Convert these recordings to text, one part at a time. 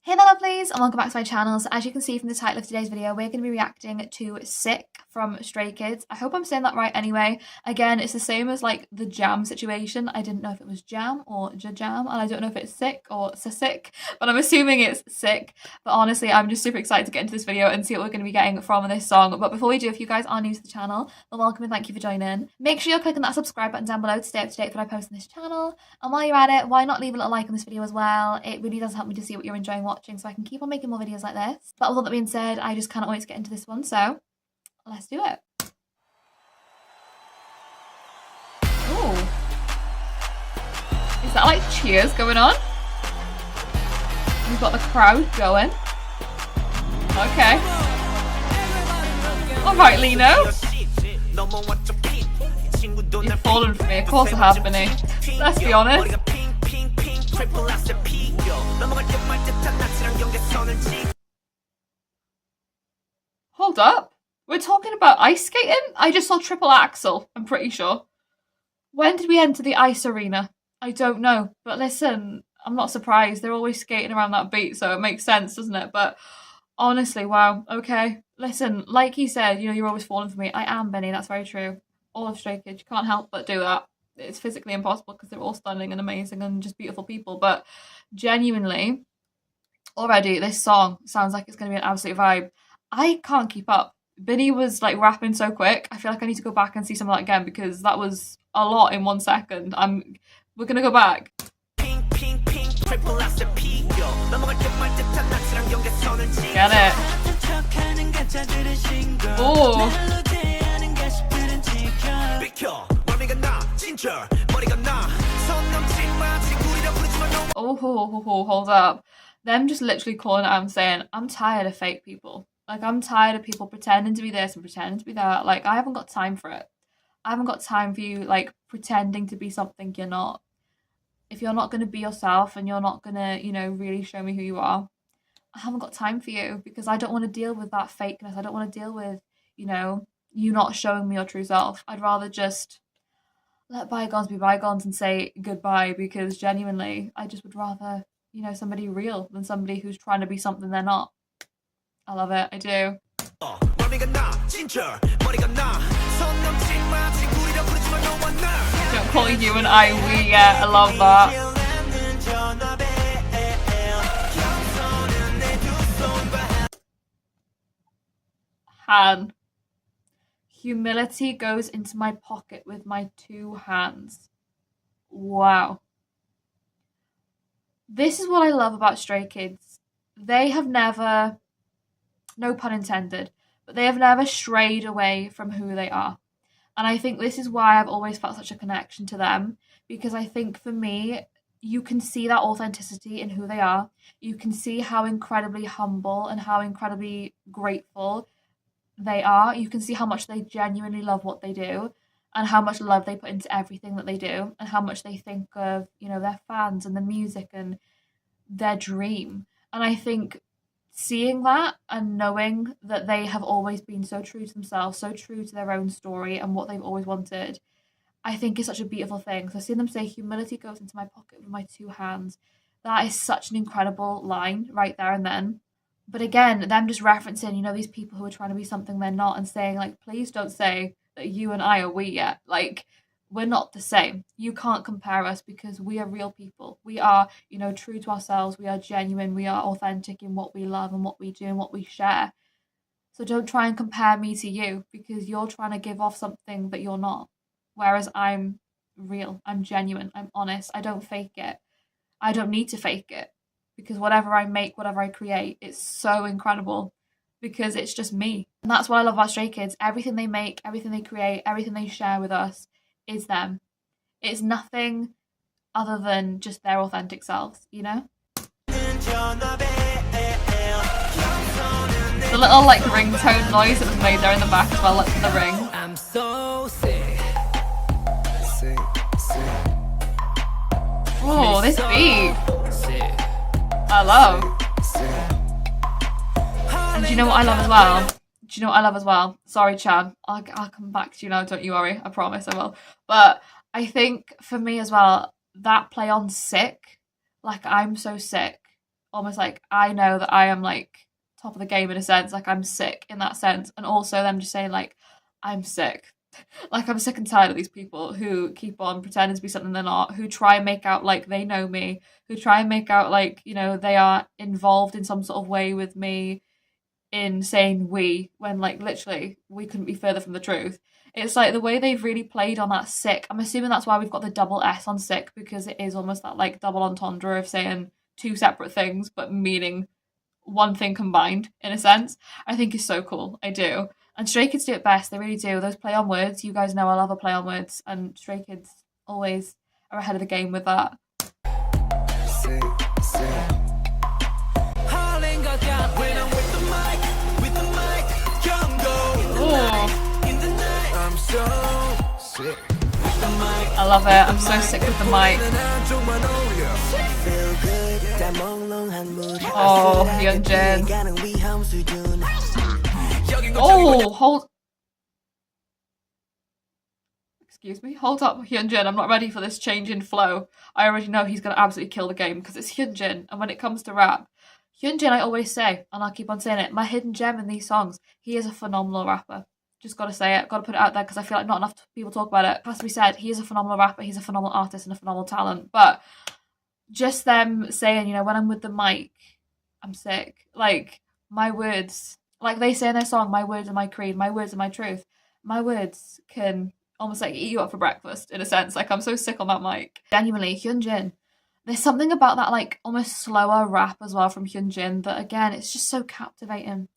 Hey there lovelies and welcome back to my channel. So as you can see from the title of today's video, we're going to be reacting to Sick from Stray Kids. I hope I'm saying that right anyway. Again, it's the same as like the Jam situation. I didn't know if it was Jam or Jam, and I don't know if it's Sick or SSICK, but I'm assuming it's Sick. But honestly, I'm just super excited to get into this video and see what we're going to be getting from this song. But before we do, if you guys are new to the channel, then welcome and thank you for joining. Make sure you're clicking that subscribe button down below to stay up to date with what I post on this channel. And while you're at it, why not leave a little like on this video as well? It really does help me to see what you're enjoying watching so I can keep on making more videos like this. But with all that being said, I just cannot wait to get into this one, so let's do it. Ooh. Is that like cheers going on? We've got the crowd going. Okay. Alright, Lino. You've fallen for me. Of course I have, Benny. Let's be honest. Hold up. We're talking about ice skating? I just saw triple axel, I'm pretty sure. When did we enter the ice arena? I don't know. But listen, I'm not surprised. They're always skating around that beat, so it makes sense, doesn't it? But honestly, wow. Okay. Listen, like he said, you're always falling for me. I am, Benny. That's very true. All of Stray Kids. You can't help but do that. It's physically impossible because they're all stunning and amazing and just beautiful people. But genuinely, already, this song sounds like it's going to be an absolute vibe. I can't keep up. Binny was like rapping so quick. I feel like I need to go back and see some of that again because that was a lot in 1 second. We're gonna go back. Get it. Oh. Oh, hold up. Them just literally calling it out and saying, I'm tired of fake people. Like, I'm tired of people pretending to be this and pretending to be that. Like, I haven't got time for it. I haven't got time for you, like, pretending to be something you're not. If you're not going to be yourself and you're not going to, really show me who you are, I haven't got time for you because I don't want to deal with that fakeness. I don't want to deal with, you not showing me your true self. I'd rather just let bygones be bygones and say goodbye because genuinely, I just would rather, somebody real than somebody who's trying to be something they're not. I love it. I do. Don't call you and I we yet. I love that. Han. Humility goes into my pocket with my 2 hands. Wow. This is what I love about Stray Kids. They have never, no pun intended, but they have never strayed away from who they are. And I think this is why I've always felt such a connection to them, because I think for me, you can see that authenticity in who they are. You can see how incredibly humble and how incredibly grateful they are. You can see how much they genuinely love what they do and how much love they put into everything that they do and how much they think of, their fans and the music and their dream. And I think seeing that and knowing that they have always been so true to themselves, so true to their own story and what they've always wanted, I think is such a beautiful thing. So seeing them say, humility goes into my pocket with my 2 hands, that is such an incredible line right there and then. But again, them just referencing, these people who are trying to be something they're not and saying, like, please don't say that you and I are we yet. Like, we're not the same. You can't compare us because we are real people. We are, true to ourselves. We are genuine. We are authentic in what we love and what we do and what we share. So don't try and compare me to you because you're trying to give off something that you're not. Whereas I'm real. I'm genuine. I'm honest. I don't fake it. I don't need to fake it because whatever I make, whatever I create, it's so incredible because it's just me. And that's what I love about Stray Kids. Everything they make, everything they create, everything they share with us is them. It's nothing other than just their authentic selves, The little like ringtone noise that was made there in the back as well, like for the ring. I'm so sick. Oh, this beat. I love. And do you know what I love as well? Sorry, Chan. I'll come back to you now, don't you worry. I promise I will. But I think for me as well, that play on sick, like I'm so sick, almost like I know that I am like top of the game in a sense, like I'm sick in that sense, and also them just saying like I'm sick. Like I'm sick and tired of these people who keep on pretending to be something they're not, who try and make out like they know me, who try and make out like, you know, they are involved in some sort of way with me in saying we when like literally we couldn't be further from the truth. It's like the way they've really played on that sick. I'm assuming that's why we've got the double S on sick, because it is almost that like double entendre of saying two separate things but meaning one thing combined in a sense. I think is so cool. I do. And Stray Kids do it best. They really do. Those play on words. You guys know I love a play on words, and Stray Kids always are ahead of the game with that. Sick, sick. I love it. I'm so sick with the mic. Oh, Hyunjin. Oh, hold. Excuse me. Hold up, Hyunjin. I'm not ready for this change in flow. I already know he's going to absolutely kill the game because it's Hyunjin. And when it comes to rap, Hyunjin, I always say, and I'll keep on saying it, my hidden gem in these songs, he is a phenomenal rapper. Just gotta say it, gotta put it out there because I feel like not enough people talk about it. It has to be said, he is a phenomenal rapper, he's a phenomenal artist and a phenomenal talent. But just them saying, you know, when I'm with the mic, I'm sick. Like, my words, like they say in their song, my words are my creed, my words are my truth. My words can almost like eat you up for breakfast in a sense. Like, I'm so sick on that mic. Genuinely, Hyunjin. There's something about that like almost slower rap as well from Hyunjin that again, it's just so captivating.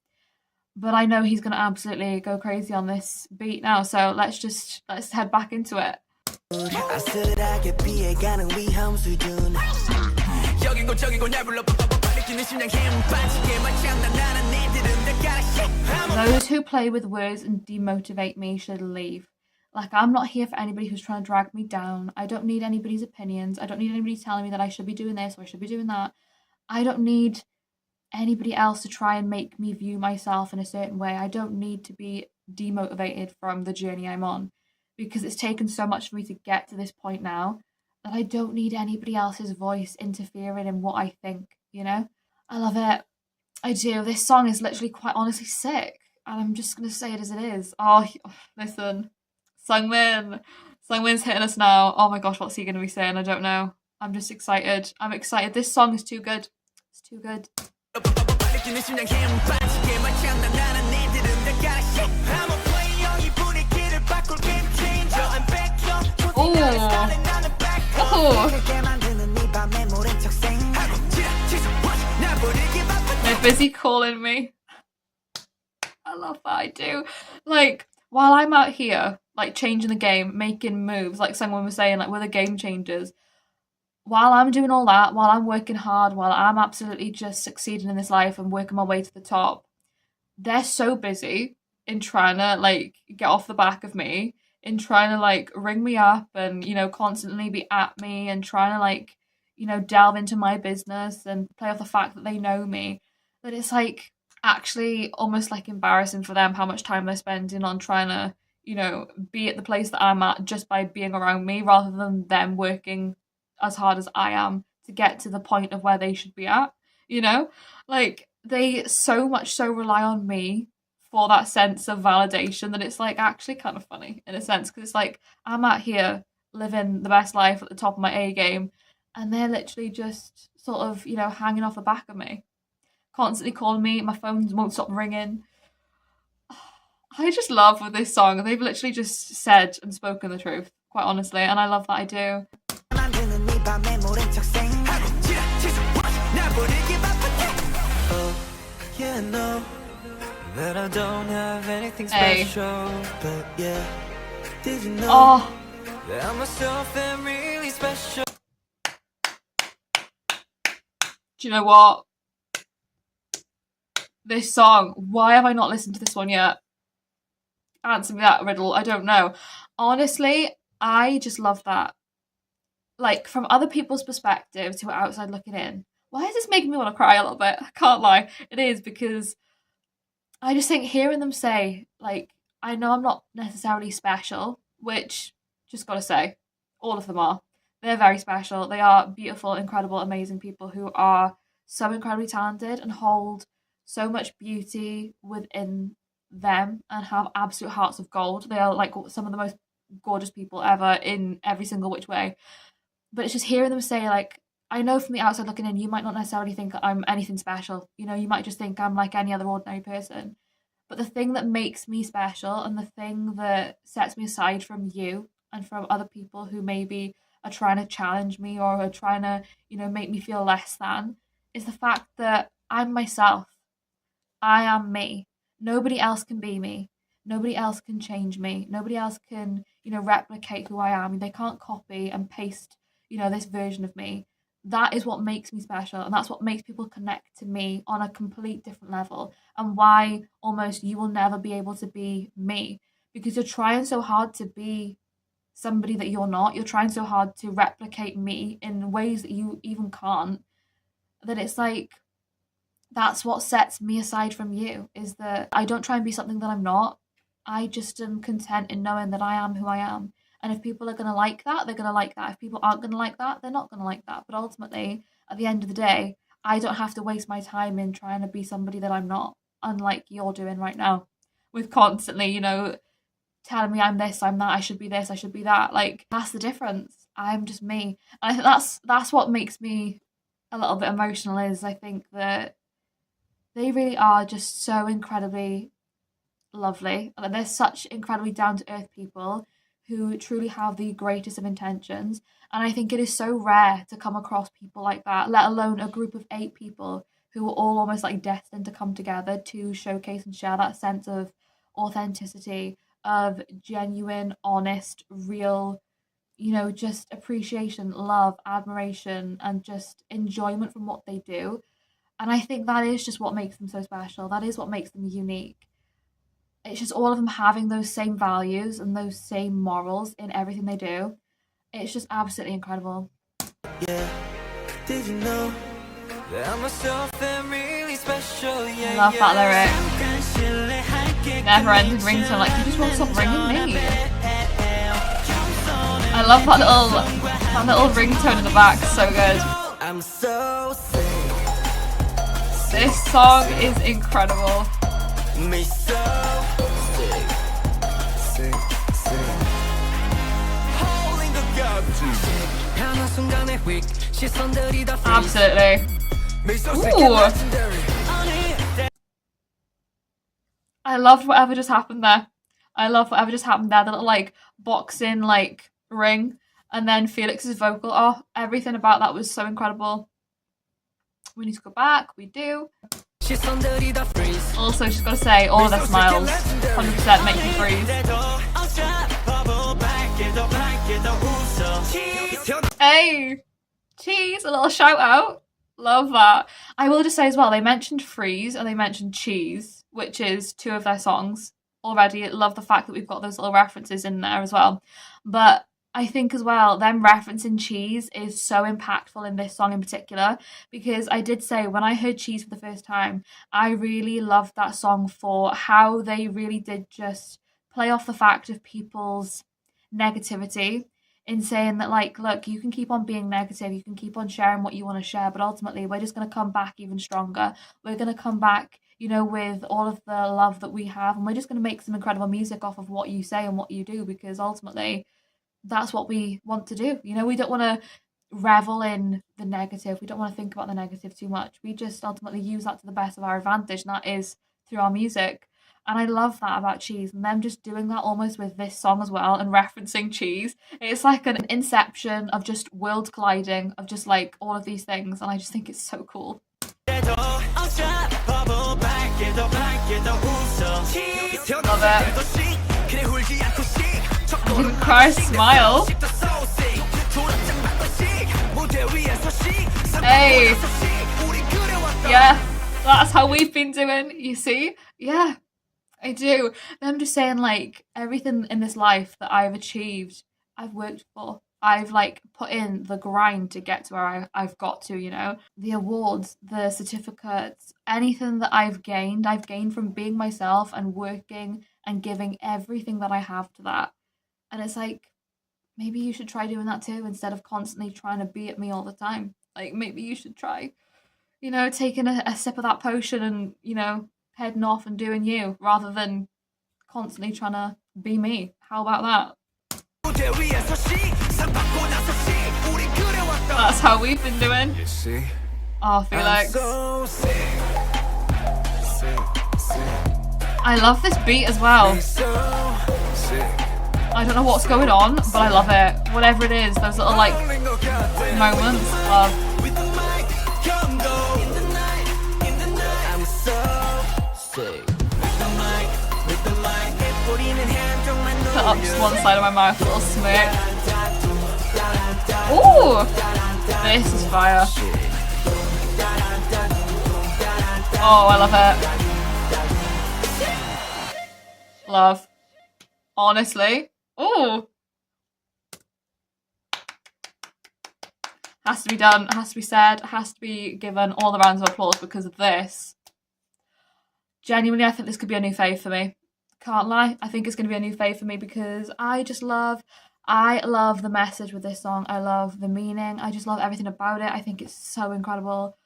But I know he's gonna absolutely go crazy on this beat now, so let's head back into it. Those who play with words and demotivate me should leave. Like, I'm not here for anybody who's trying to drag me down. I don't need anybody's opinions. I don't need anybody telling me that I should be doing this or I should be doing that. I don't need anybody else to try and make me view myself in a certain way. I don't need to be demotivated from the journey I'm on, because it's taken so much for me to get to this point now that I don't need anybody else's voice interfering in what I think, you know? I love it. I do. This song is literally quite honestly sick, and I'm just going to say it as it is. Oh, listen. Sungmin's hitting us now. Oh my gosh, what's he going to be saying? I don't know. I'm just excited. I'm excited. This song is too good. It's too good. They're busy calling me. I love that. I do. Like, while I'm out here, like, changing the game, making moves, like someone was saying, like, we're the game changers. While I'm doing all that, while I'm working hard, while I'm absolutely just succeeding in this life and working my way to the top, they're so busy in trying to, like, get off the back of me, in trying to, like, ring me up and, you know, constantly be at me and trying to, like, you know, delve into my business and play off the fact that they know me, that it's, like, actually almost, like, embarrassing for them how much time they're spending on trying to, you know, be at the place that I'm at just by being around me, rather than them working as hard as I am to get to the point of where they should be at, you know? Like, they so much so rely on me for that sense of validation that it's, like, actually kind of funny in a sense, because it's like, I'm out here living the best life at the top of my A game, and they're literally just sort of, you know, hanging off the back of me, constantly calling me, my phone won't stop ringing. I just love with this song, they've literally just said and spoken the truth, quite honestly, and I love that I do. Hey. Oh. Do you know what? This song, why have I not listened to this one yet? Answer me that riddle, I don't know. Honestly, I just love that. Like, from other people's perspectives who are outside looking in, why is this making me want to cry a little bit? I can't lie. It is, because I just think hearing them say, like, I know I'm not necessarily special, which, just gotta say, all of them are. They're very special. They are beautiful, incredible, amazing people who are so incredibly talented and hold so much beauty within them and have absolute hearts of gold. They are like some of the most gorgeous people ever in every single which way. But it's just hearing them say, like, I know from the outside looking in, you might not necessarily think I'm anything special. You know, you might just think I'm like any other ordinary person. But the thing that makes me special and the thing that sets me aside from you and from other people who maybe are trying to challenge me or are trying to, make me feel less than is the fact that I'm myself. I am me. Nobody else can be me. Nobody else can change me. Nobody else can, replicate who I am. They can't copy and paste, this version of me. That is what makes me special, and that's what makes people connect to me on a complete different level, and why almost you will never be able to be me, because you're trying so hard to be somebody that you're not. You're trying so hard to replicate me in ways that you even can't, that it's like, that's what sets me aside from you, is that I don't try and be something that I'm not. I just am content in knowing that I am who I am. And if people are going to like that, they're going to like that. If people aren't going to like that, they're not going to like that. But ultimately, at the end of the day, I don't have to waste my time in trying to be somebody that I'm not, unlike you're doing right now, with constantly, telling me I'm this, I'm that, I should be this, I should be that. Like, that's the difference. I'm just me. And I think that's what makes me a little bit emotional, is I think that they really are just so incredibly lovely. Like, they're such incredibly down to earth people who truly have the greatest of intentions. And I think it is so rare to come across people like that, let alone a group of 8 people who are all almost like destined to come together to showcase and share that sense of authenticity, of genuine, honest, real, just appreciation, love, admiration, and just enjoyment from what they do. And I think that is just what makes them so special. That is what makes them unique. It's just all of them having those same values and those same morals in everything they do. It's just absolutely incredible. Yeah. Did you know that I'm myself and really special? Yeah, I love that lyric. Never ending ringtone, like, you just won't stop ringing me. I love that little ringtone in the back, so good. I'm so sick. This song is incredible. Me so sick. Sick, sick. Holding the gap. Absolutely. Ooh. I loved whatever just happened there. I love whatever just happened there. The little like boxing like ring, and then Felix's vocal. Oh, everything about that was so incredible. We need to go back. We do. Also, she's got to say, all of their smiles 100% make you freeze. Hey, cheese! A little shout out. Love that. I will just say as well, they mentioned freeze and they mentioned cheese, which is 2 of their songs already. Love the fact that we've got those little references in there as well. But I think as well, them referencing cheese is so impactful in this song in particular, because I did say when I heard cheese for the first time, I really loved that song for how they really did just play off the fact of people's negativity, in saying that, like, look, you can keep on being negative, you can keep on sharing what you want to share, but ultimately we're just going to come back even stronger. We're going to come back, with all of the love that we have, and we're just going to make some incredible music off of what you say and what you do, because ultimately that's what we want to do. We don't want to revel in the negative. We don't want to think about the negative too much. We just ultimately use that to the best of our advantage, and that is through our music. And I love that about cheese, and them just doing that almost with this song as well and referencing cheese. It's like an inception of just world colliding, of just like all of these things, and I just think it's so cool. Love it. I didn't cry, smile. Hey. Yeah, that's how we've been doing, you see? Yeah, I do. I'm just saying, like, everything in this life that I've achieved, I've worked for. I've like put in the grind to get to where I've got to, the awards, the certificates, anything that I've gained from being myself and working and giving everything that I have to that. And it's like, maybe you should try doing that too, instead of constantly trying to be at me all the time. Like, maybe you should try, you know, taking a sip of that potion and, you know, heading off and doing you rather than constantly trying to be me. How about that? That's how we've been doing. You see? Oh, Felix. So sick. I love this beat as well. So sick. I don't know what's going on, but I love it. Whatever it is, those little like moments. Love. With the mic, come go. In the night, I'm so sick. With the mic, Put up just one side of my mouth, a little smirk. Ooh! This is fire. Oh, I love it. Love. Honestly. Ooh. Has to be done, has to be said, has to be given all the rounds of applause because of this. Genuinely, I think this could be a new fave for me. Can't lie. I think it's going to be a new fave for me because I love the message with this song. I love the meaning. I just love everything about it. I think it's so incredible.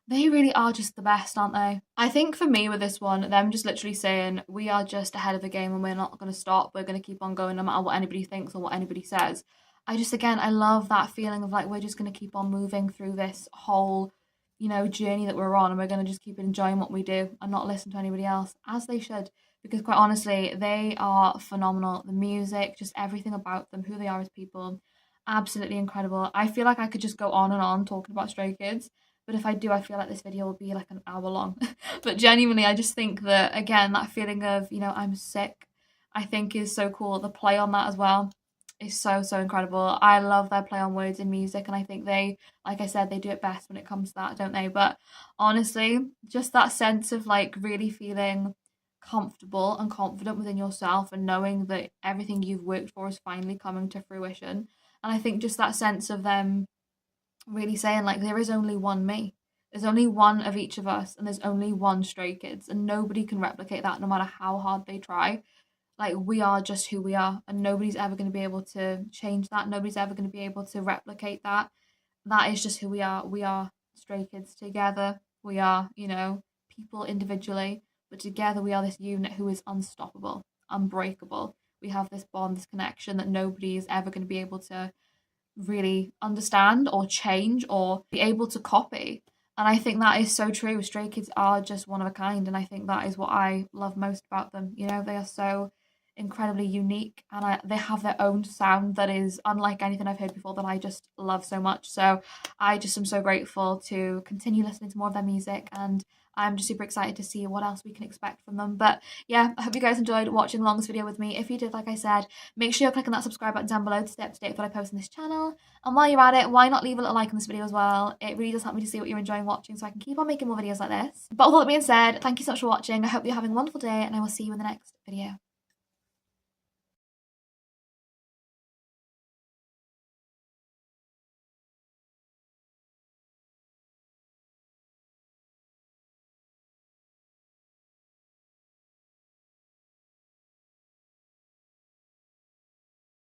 They really are just the best, aren't they? I think for me with this one, them just literally saying, we are just ahead of the game and we're not going to stop. We're going to keep on going no matter what anybody thinks or what anybody says. I love that feeling of like, we're just going to keep on moving through this whole, you know, journey that we're on, and we're going to just keep enjoying what we do and not listen to anybody else, as they should. Because quite honestly, they are phenomenal. The music, just everything about them, who they are as people, absolutely incredible. I feel like I could just go on and on talking about Stray Kids. But if I do, I feel like this video will be like an hour long. But genuinely, I just think that, again, that feeling of, you know, I'm sick, I think is so cool. The play on that as well is so, so incredible. I love their play on words in music, and I think they, like I said, they do it best when it comes to that, don't they? But honestly, just that sense of like really feeling comfortable and confident within yourself and knowing that everything you've worked for is finally coming to fruition. And I think just that sense of them really saying like, there is only one me, there's only one of each of us, and there's only one Stray Kids, and nobody can replicate that no matter how hard they try. Like, we are just who we are, and nobody's ever going to be able to change that. Nobody's ever going to be able to replicate that. That is just who we are. We are Stray Kids together. We are, you know, people individually, but together we are this unit who is unstoppable, unbreakable. We have this bond, this connection that nobody is ever going to be able to really understand or change or be able to copy. And I think that is so true. Stray Kids are just one of a kind, and I think that is what I love most about them. You know, they are so incredibly unique, and they have their own sound that is unlike anything I've heard before, that I just love so much. So I just am so grateful to continue listening to more of their music, and I'm just super excited to see what else we can expect from them. But yeah, I hope you guys enjoyed watching along this video with me. If you did, like I said, make sure you're clicking that subscribe button down below to stay up to date with what I post on this channel. And while you're at it, why not leave a little like on this video as well? It really does help me to see what you're enjoying watching, so I can keep on making more videos like this. But with all that being said, thank you so much for watching. I hope you're having a wonderful day, and I will see you in the next video.